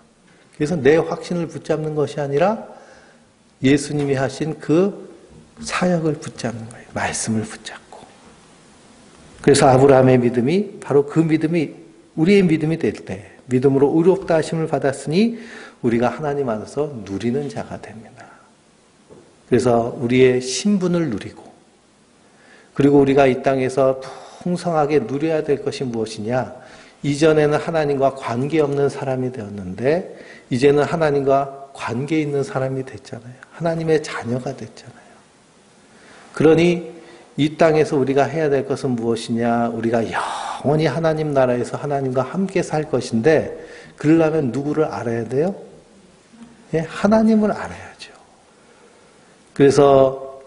그래서 내 확신을 붙잡는 것이 아니라 예수님이 하신 그 사역을 붙잡는 거예요. 말씀을 붙잡고. 그래서 아브라함의 믿음이 바로 그 믿음이 우리의 믿음이 될 때 믿음으로 의롭다 하심을 받았으니 우리가 하나님 안에서 누리는 자가 됩니다. 그래서 우리의 신분을 누리고 그리고 우리가 이 땅에서 풍성하게 누려야 될 것이 무엇이냐? 이전에는 하나님과 관계없는 사람이 되었는데 이제는 하나님과 관계 있는 사람이 됐잖아요. 하나님의 자녀가 됐잖아요. 그러니 이 땅에서 우리가 해야 될 것은 무엇이냐? 우리가 영원히 하나님 나라에서 하나님과 함께 살 것인데 그러려면 누구를 알아야 돼요? 하나님을 알아야죠. 그래서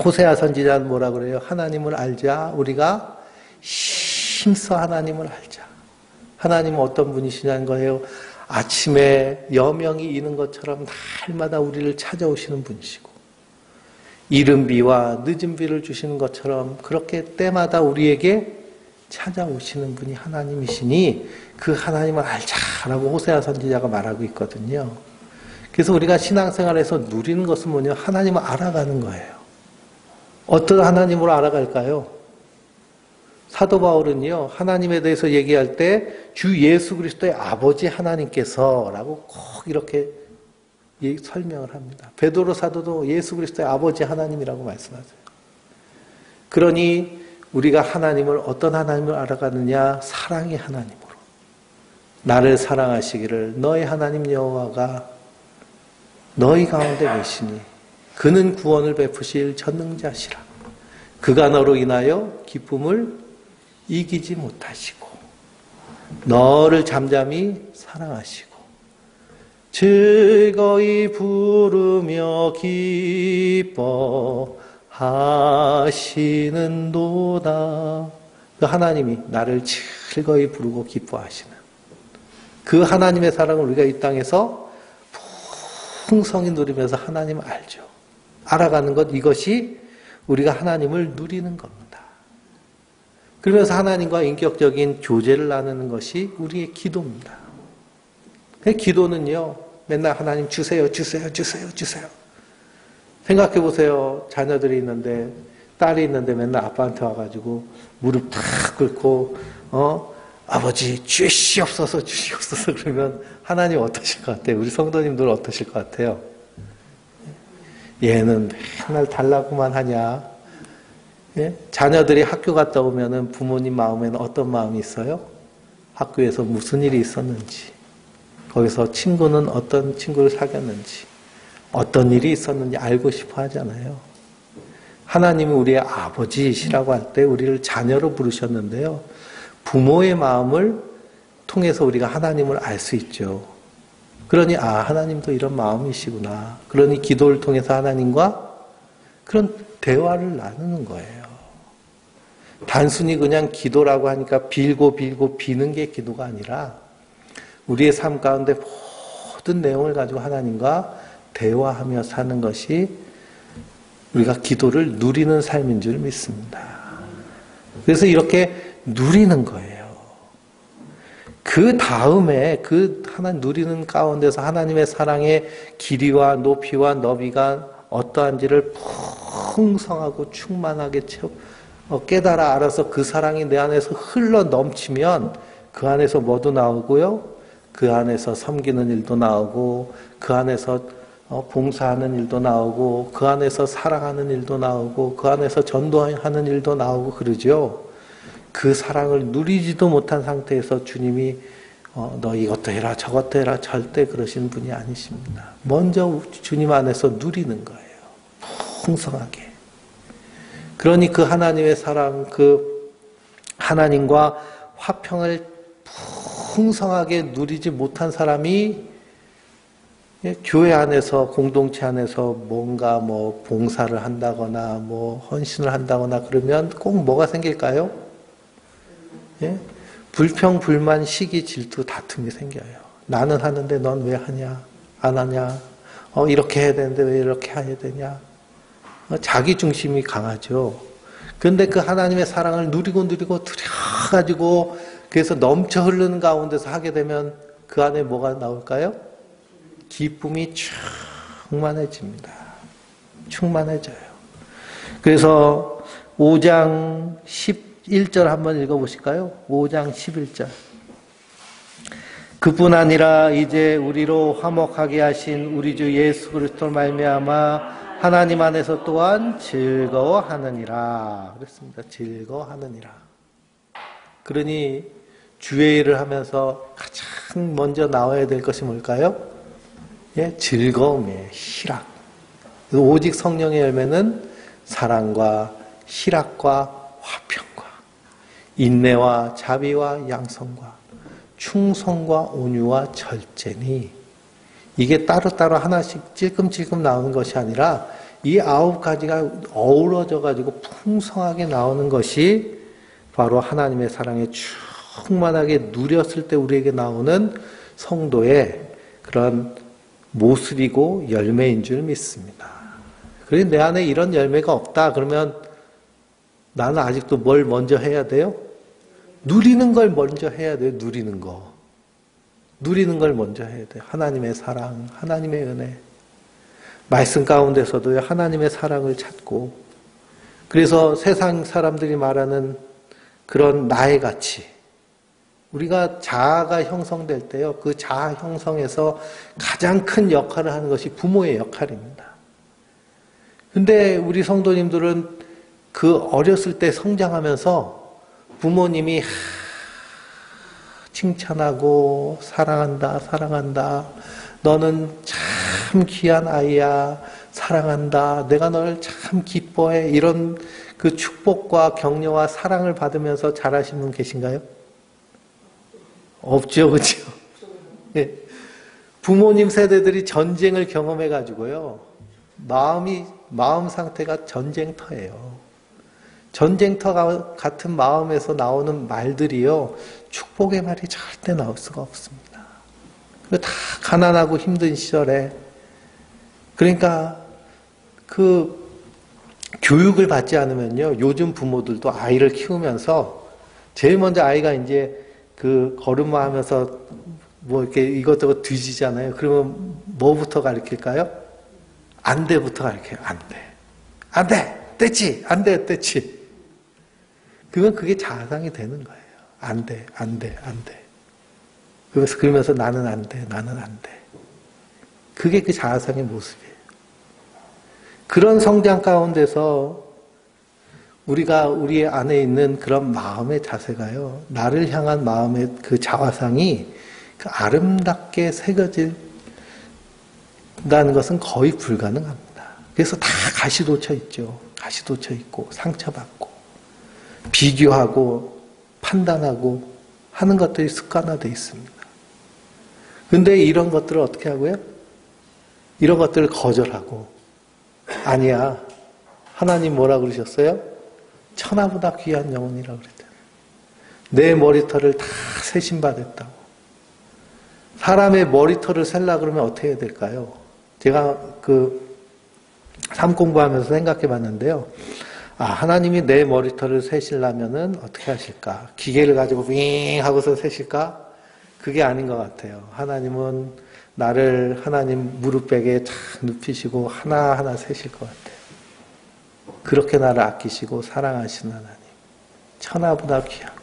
호세아 선지자는 뭐라 그래요? 하나님을 알자. 우리가 힘써 하나님을 알자. 하나님은 어떤 분이시냐는 거예요. 아침에 여명이 이는 것처럼 날마다 우리를 찾아오시는 분이시고 이른 비와 늦은 비를 주시는 것처럼 그렇게 때마다 우리에게 찾아오시는 분이 하나님이시니 그 하나님을 알자라고 호세아 선지자가 말하고 있거든요. 그래서 우리가 신앙생활에서 누리는 것은 뭐냐? 하나님을 알아가는 거예요. 어떤 하나님으로 알아갈까요? 사도 바울은요, 하나님에 대해서 얘기할 때 주 예수 그리스도의 아버지 하나님께서라고 꼭 이렇게 설명을 합니다. 베드로 사도도 예수 그리스도의 아버지 하나님이라고 말씀하세요. 그러니 우리가 하나님을 어떤 하나님을 알아가느냐? 사랑의 하나님으로. 나를 사랑하시기를 너의 하나님 여호와가 너희 가운데 계시니 그는 구원을 베푸실 전능자시라. 그가 너로 인하여 기쁨을 이기지 못하시고 너를 잠잠히 사랑하시고 즐거이 부르며 기뻐하시는도다. 그 하나님이 나를 즐거이 부르고 기뻐하시는 그 하나님의 사랑을 우리가 이 땅에서 풍성히 누리면서 하나님을 알죠. 알아가는 것, 이것이 우리가 하나님을 누리는 겁니다. 그러면서 하나님과 인격적인 교제를 나누는 것이 우리의 기도입니다. 기도는요, 맨날 하나님 주세요, 주세요, 주세요, 주세요. 생각해 보세요. 자녀들이 있는데, 딸이 있는데 맨날 아빠한테 와가지고 무릎 탁 꿇고, 아버지 주시옵소서, 주시옵소서 그러면 하나님 어떠실 것 같아요? 우리 성도님들 어떠실 것 같아요? 얘는 맨날 달라고만 하냐. 예? 자녀들이 학교 갔다 오면은 부모님 마음에는 어떤 마음이 있어요? 학교에서 무슨 일이 있었는지, 거기서 친구는 어떤 친구를 사귀었는지, 어떤 일이 있었는지 알고 싶어 하잖아요. 하나님이 우리의 아버지시라고 할 때 우리를 자녀로 부르셨는데요. 부모의 마음을 통해서 우리가 하나님을 알 수 있죠. 그러니 하나님도 이런 마음이시구나. 그러니 기도를 통해서 하나님과 그런 대화를 나누는 거예요. 단순히 그냥 기도라고 하니까 빌고 비는 게 기도가 아니라 우리의 삶 가운데 모든 내용을 가지고 하나님과 대화하며 사는 것이 우리가 기도를 누리는 삶인 줄 믿습니다. 그래서 이렇게 누리는 거예요. 그 다음에 그 하나님 누리는 가운데서 하나님의 사랑의 길이와 높이와 너비가 어떠한지를 풍성하고 충만하게 깨달아 알아서 그 사랑이 내 안에서 흘러 넘치면 그 안에서 뭐도 나오고요. 그 안에서 섬기는 일도 나오고 그 안에서 봉사하는 일도 나오고 그 안에서 사랑하는 일도 나오고 그 안에서 전도하는 일도 나오고 그러죠. 그 사랑을 누리지도 못한 상태에서 주님이 너 이것도 해라 저것도 해라 절대 그러신 분이 아니십니다. 먼저 주님 안에서 누리는 거예요. 풍성하게. 그러니 그 하나님의 사랑, 그 하나님과 화평을 풍성하게 누리지 못한 사람이 교회 안에서 공동체 안에서 뭔가 뭐 봉사를 한다거나 뭐 헌신을 한다거나 그러면 꼭 뭐가 생길까요? 예? 불평, 불만, 시기, 질투, 다툼이 생겨요. 나는 하는데 넌 왜 하냐? 안 하냐? 이렇게 해야 되는데 왜 이렇게 해야 되냐? 자기 중심이 강하죠. 그런데 그 하나님의 사랑을 누리고 누려가지고 그래서 넘쳐 흐르는 가운데서 하게 되면 그 안에 뭐가 나올까요? 기쁨이 충만해집니다. 충만해져요. 그래서 5장 11절 한번 읽어보실까요? 5장 11절. 그뿐 아니라 이제 우리로 화목하게 하신 우리 주 예수 그리스도로 말미암아 하나님 안에서 또한 즐거워하느니라. 그랬습니다. 즐거워하느니라. 그러니 주의 일을 하면서 가장 먼저 나와야 될 것이 뭘까요? 예, 즐거움이에요. 희락. 오직 성령의 열매는 사랑과 희락과 화평과 인내와 자비와 양성과 충성과 온유와 절제니 이게 따로따로 하나씩 찔끔찔끔 나오는 것이 아니라 이 9가지가 어우러져 가지고 풍성하게 나오는 것이 바로 하나님의 사랑에 충만하게 누렸을 때 우리에게 나오는 성도의 그런 모습이고 열매인 줄 믿습니다. 그래서 내 안에 이런 열매가 없다 그러면 나는 아직도 뭘 먼저 해야 돼요? 누리는 걸 먼저 해야 돼요. 누리는 거. 누리는 걸 먼저 해야 돼요. 하나님의 사랑, 하나님의 은혜. 말씀 가운데서도 하나님의 사랑을 찾고 그래서 세상 사람들이 말하는 그런 나의 가치. 우리가 자아가 형성될 때요. 그 자아 형성에서 가장 큰 역할을 하는 것이 부모의 역할입니다. 근데 우리 성도님들은 그 어렸을 때 성장하면서 부모님이 칭찬하고 사랑한다. 너는 참 귀한 아이야. 사랑한다. 내가 너를 참 기뻐해. 이런 그 축복과 격려와 사랑을 받으면서 자라신 분 계신가요? 없죠, 그렇죠? 네. 부모님 세대들이 전쟁을 경험해 가지고요. 마음 상태가 전쟁터예요. 전쟁터 같은 마음에서 나오는 말들이요. 축복의 말이 절대 나올 수가 없습니다. 다 가난하고 힘든 시절에 그러니까 그 교육을 받지 않으면요. 요즘 부모들도 아이를 키우면서 제일 먼저 아이가 이제 그 걸음마하면서 뭐 이렇게 이것저것 뒤지잖아요. 그러면 뭐부터 가르칠까요? 안 돼부터 가르쳐요. 안 돼. 떼치. 안 돼. 떼치. 그게 자상이 되는 거예요. 안 돼. 그러면서 나는 안 돼. 그게 그 자아상의 모습이에요. 그런 성장 가운데서 우리가 우리 안에 있는 그런 마음의 자세가요, 나를 향한 마음의 그 자화상이 그 아름답게 새겨진다는 것은 거의 불가능합니다. 그래서 다 가시 돋쳐 있죠. 가시 돋쳐 있고 상처받고 비교하고 판단하고 하는 것들이 습관화되어 있습니다. 근데 이런 것들을 어떻게 하고요? 이런 것들을 거절하고, 아니야, 하나님 뭐라 그러셨어요? 천하보다 귀한 영혼이라고 그랬잖아요. 내 머리털을 다 세심받았다고. 사람의 머리털을 셀라 그러면 어떻게 해야 될까요? 제가 삶 공부하면서 생각해 봤는데요. 하나님이 내 머리털을 세시려면은 어떻게 하실까? 기계를 가지고 윙 하고서 세실까? 그게 아닌 것 같아요. 하나님은 나를 하나님 무릎백에 착 눕히시고 하나하나 세실 것 같아요. 그렇게 나를 아끼시고 사랑하시는 하나님. 천하보다 귀하고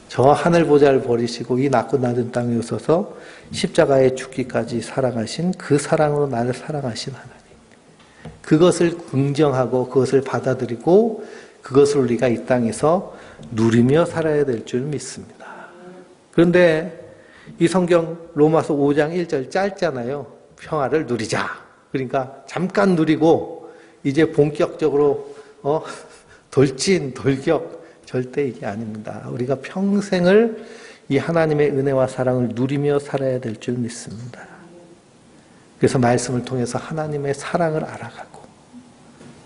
저 하늘 보좌를 버리시고 이 낮고 낮은 땅에 오셔서 십자가에 죽기까지 사랑하신 그 사랑으로 나를 사랑하신 하나님. 그것을 긍정하고 그것을 받아들이고 그것을 우리가 이 땅에서 누리며 살아야 될 줄 믿습니다. 그런데 이 성경 로마서 5장 1절 짧잖아요. 평화를 누리자. 그러니까 잠깐 누리고 이제 본격적으로 돌격 절대 이게 아닙니다. 우리가 평생을 이 하나님의 은혜와 사랑을 누리며 살아야 될 줄 믿습니다. 그래서 말씀을 통해서 하나님의 사랑을 알아가고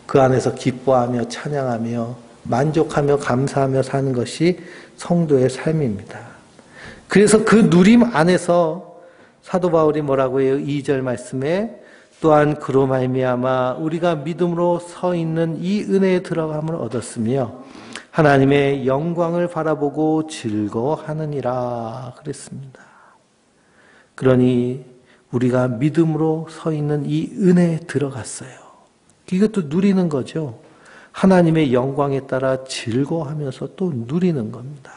그 안에서 기뻐하며 찬양하며 만족하며 감사하며 사는 것이 성도의 삶입니다. 그래서 그 누림 안에서 사도 바울이 뭐라고 해요? 2절 말씀에 또한 그로 말미암아 우리가 믿음으로 서 있는 이 은혜에 들어감을 얻었으며 하나님의 영광을 바라보고 즐거워하느니라 그랬습니다. 그러니 우리가 믿음으로 서 있는 이 은혜에 들어갔어요. 이것도 누리는 거죠. 하나님의 영광에 따라 즐거워하면서 또 누리는 겁니다.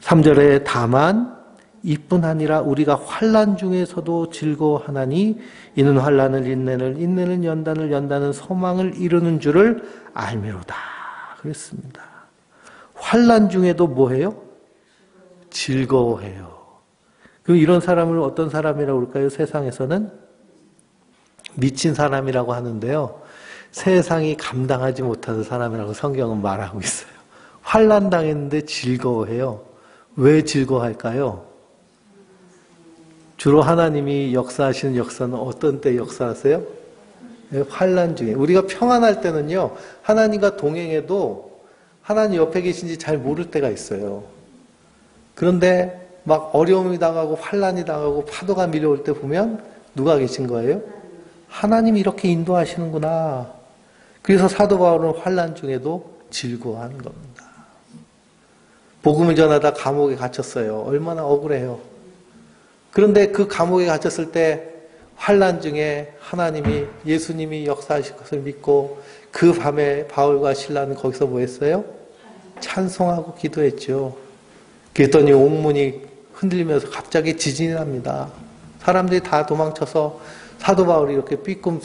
3절에 다만 이뿐 아니라 우리가 환난 중에서도 즐거워하나니 이는 환난을 인내는 연단을 소망을 이루는 줄을 알미로다 그랬습니다. 환난 중에도 뭐해요? 즐거워해요. 그럼 이런 사람을 어떤 사람이라고 그럴까요? 세상에서는 미친 사람이라고 하는데요. 세상이 감당하지 못하는 사람이라고 성경은 말하고 있어요. 환난 당했는데 즐거워해요. 왜 즐거워할까요? 주로 하나님이 역사하시는 역사는 어떤 때 역사하세요? 환난 중에. 우리가 평안할 때는요, 하나님과 동행해도 하나님 옆에 계신지 잘 모를 때가 있어요. 그런데 막 어려움이 당하고 환난이 당하고 파도가 밀려올 때 보면 누가 계신 거예요? 하나님이 이렇게 인도하시는구나. 그래서 사도 바울은 환난 중에도 즐거워하는 겁니다. 복음을 전하다 감옥에 갇혔어요. 얼마나 억울해요. 그런데 그 감옥에 갇혔을 때 환난 중에 하나님이 예수님이 역사하실 것을 믿고 그 밤에 바울과 실라는 거기서 뭐 했어요? 찬송하고 기도했죠. 그랬더니 옥문이 흔들리면서 갑자기 지진이 납니다. 사람들이 다 도망쳐서 사도 바울이 이렇게 삐끔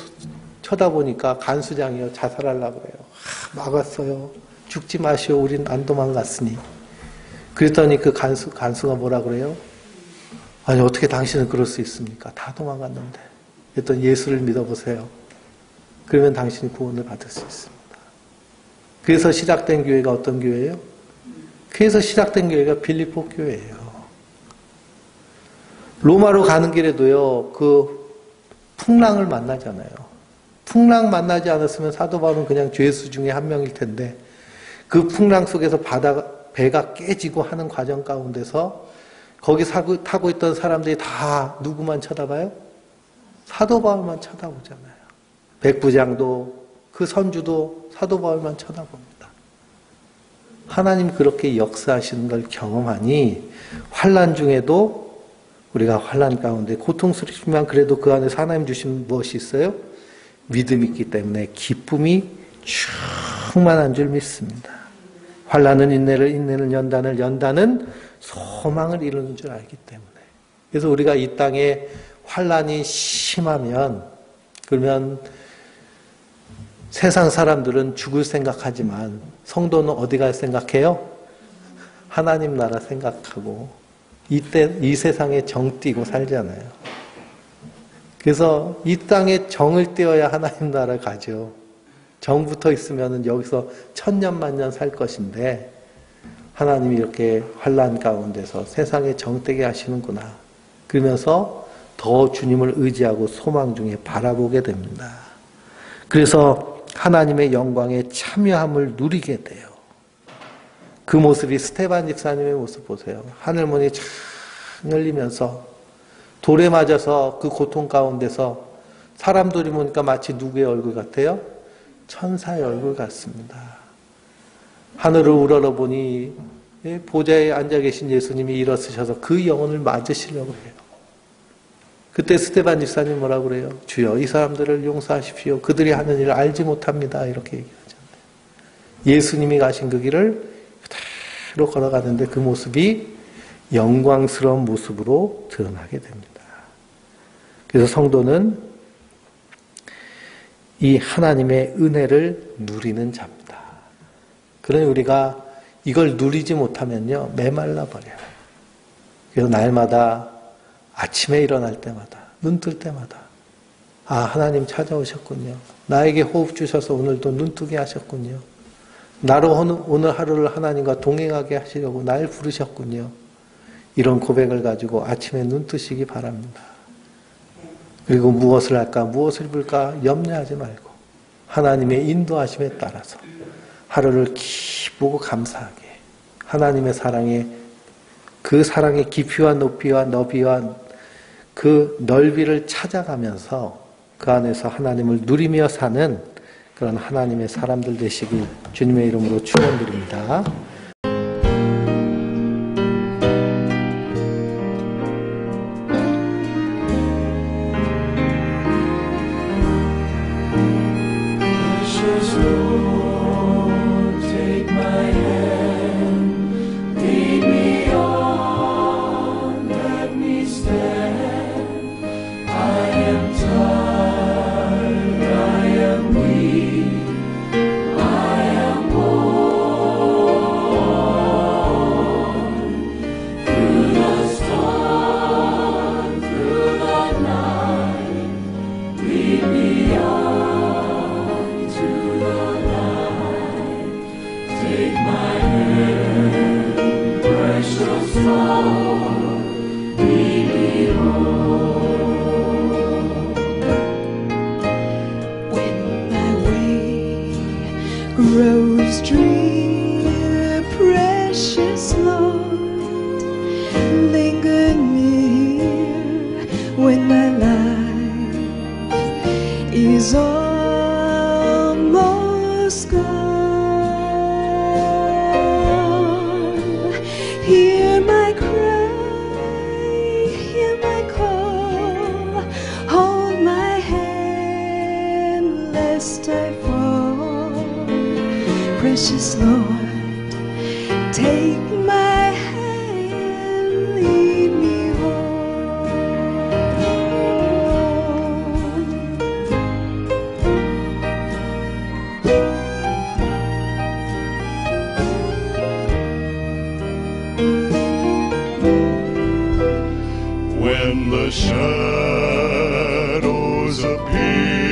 쳐다보니까 간수장이요. 자살하려고 그래요. 막았어요. 죽지 마시오. 우린 안 도망갔으니. 그랬더니 그 간수가 뭐라 그래요? 아니 어떻게 당신은 그럴 수 있습니까? 다 도망갔는데. 그랬더니 예수를 믿어보세요. 그러면 당신이 구원을 받을 수 있습니다. 그래서 시작된 교회가 어떤 교회예요? 그래서 시작된 교회가 빌립보 교회예요. 로마로 가는 길에도요. 그 풍랑을 만나잖아요. 풍랑 만나지 않았으면 사도 바울은 그냥 죄수 중에 한 명일 텐데 그 풍랑 속에서 배가 깨지고 하는 과정 가운데서 거기 타고 있던 사람들이 다 누구만 쳐다봐요? 사도 바울만 쳐다보잖아요. 백부장도 그 선주도 사도 바울만 쳐다봅니다. 하나님 그렇게 역사하시는 걸 경험하니 환난 중에도 우리가 환난 가운데 고통스럽지만 그래도 그 안에서 하나님 주신 무엇이 있어요? 믿음이 있기 때문에 기쁨이 충만한 줄 믿습니다. 환난은 인내는 연단은 소망을 이루는 줄 알기 때문에. 그래서 우리가 이 땅에 환난이 심하면 그러면 세상 사람들은 죽을 생각하지만 성도는 어디 갈 생각해요? 하나님 나라 생각하고 이 세상에 정 띄고 살잖아요. 그래서 이 땅에 정을 띄어야 하나님 나라 가죠. 정 붙어 있으면 여기서 천년만년 살 것인데 하나님이 이렇게 환난 가운데서 세상에 정되게 하시는구나. 그러면서 더 주님을 의지하고 소망 중에 바라보게 됩니다. 그래서 하나님의 영광에 참여함을 누리게 돼요. 그 모습이 스테반 집사님의 모습 보세요. 하늘문이 쫙 열리면서 돌에 맞아서 그 고통 가운데서 사람들이 보니까 마치 누구의 얼굴 같아요? 천사의 얼굴 같습니다. 하늘을 우러러보니 보좌에 앉아 계신 예수님이 일어서셔서 그 영혼을 맞으시려고 해요. 그때 스테반 집사님 뭐라고 그래요? 주여 이 사람들을 용서하십시오. 그들이 하는 일을 알지 못합니다. 이렇게 얘기하잖아요. 예수님이 가신 그 길을 그대로 걸어가는데 그 모습이 영광스러운 모습으로 드러나게 됩니다. 그래서 성도는 이 하나님의 은혜를 누리는 자입니다. 그러니 우리가 이걸 누리지 못하면요 메말라 버려요. 그래서 날마다 아침에 일어날 때마다 눈 뜰 때마다 아 하나님 찾아오셨군요. 나에게 호흡 주셔서 오늘도 눈 뜨게 하셨군요. 나로 오늘 하루를 하나님과 동행하게 하시려고 날 부르셨군요. 이런 고백을 가지고 아침에 눈 뜨시기 바랍니다. 그리고 무엇을 할까 무엇을 입을까 염려하지 말고 하나님의 인도하심에 따라서 하루를 기쁘고 감사하게 하나님의 사랑에 그 사랑의 깊이와 높이와 너비와 그 넓이를 찾아가면서 그 안에서 하나님을 누리며 사는 그런 하나님의 사람들 되시길 주님의 이름으로 축원드립니다. Rose dream, precious Lord, linger near when my life is almost gone. Hear my cry, hear my call, hold my hand lest I fall. Precious Lord, take my hand, lead me home. When the shadows appear